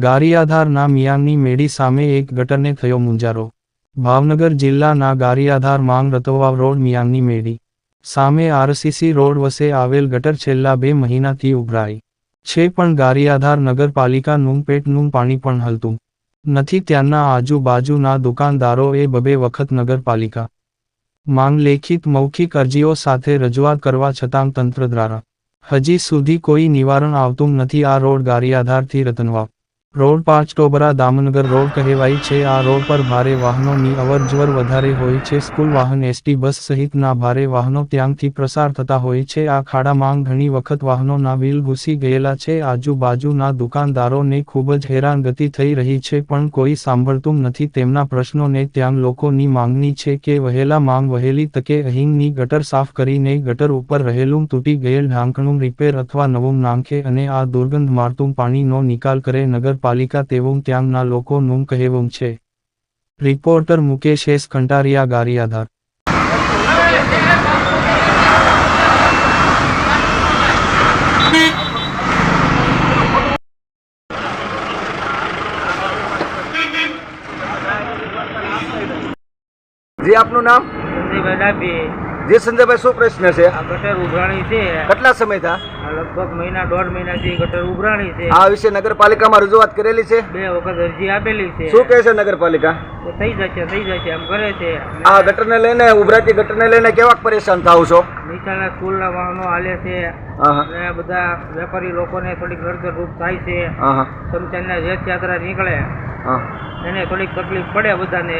ગારિયાધારના મિયાનની મેડી સામે એક ગટરને થયો મુંજારો। ભાવનગર જિલ્લાના ગારિયાધાર માંગ રતોવાવ રોડ મિયાનની મેડી સામે આરસીસી રોડ વસે આવેલ ગટર છેલ્લા 2 મહિનાથી ઉભરાઈ છે, પણ ગારિયાધાર નગરપાલિકાનું પેટનું પાણી પણ હલતું નથી। ત્યાંના આજુબાજુના દુકાનદારોએ 2 વખત નગરપાલિકા માંગ લેખિત મૌખિક અરજીઓ સાથે રજૂઆત કરવા છતાં તંત્ર દ્વારા હજી સુધી કોઈ નિવારણ આવતું નથી। આ રોડ ગારિયાધારથી રતનવાવ રોડ પાંચટોબરા દામનગર રોડ કહેવાય છે। આ રોડ પર ભારે વાહનોની અવરજવર વધારે હોય છે। સ્કૂલ વાહન, એસટી બસ સહિતના ભારે વાહનો ત્યાંથી પ્રસાર થતા હોય છે। આ ખાડામાં ઘણી વખત વાહનોના વ્હીલ ઘૂસી ગયેલા છે। આજુબાજુના દુકાનદારોને ખૂબ જ હેરાનગતિ થઈ રહી છે, પણ કોઈ સાંભળતું નથી તેમના પ્રશ્નોને। ત્યાં લોકોની માંગણી છે કે વહેલામાં વહેલી તકે અહીંની ગટર સાફ કરીને ગટર ઉપર રહેલું તૂટી ગયેલ ઢાંકણું રિપેર અથવા નવું નાંખે અને આ દુર્ગંધ મારતું પાણીનો નિકાલ કરે નગરપાલિકા, તેવું ત્યાંના લોકોનું કહેવું છે। Reporter Mukesh S Kantaria, Gariyadhar. જી, આપનું નામ? સંજયભાઈ ડાભી। જી સંજયભાઈ, શું પ્રશ્ન છે? આ ગટર ઉભરાણી છે। કેટલા સમય થા? લગભગ મહિના 1.5 મહિનાથી ગટર ઉભરાણી છે। આ વિશે નગરપાલિકામાં રજૂઆત કરેલી છે? 2 વખત અરજી આપેલી છે। શું કહે છે નગરપાલિકા? તો થઈ જશે એમ કરે છે। આ ગટરને લઈને, ઉભરાતી ગટરને લઈને કેવા પરેશાન થાવ છો? નિશાળના સ્કૂલના વાહનો હાલે છે અને બધા વેપારી લોકોને થોડીક નડતરરૂપ થાય છે। સમચાનના રથયાત્રા નીકળે એને થોડીક તકલીફ પડે બધાને,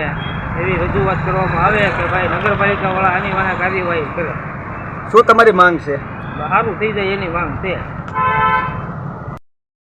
એવી રજૂઆત કરવામાં આવે કે ભાઈ નગરપાલિકા વાળા આની વાળા કાર્યવાહી કરે। શું તમારી માંગ છે? સારું થઈ જાય એની માંગ છે।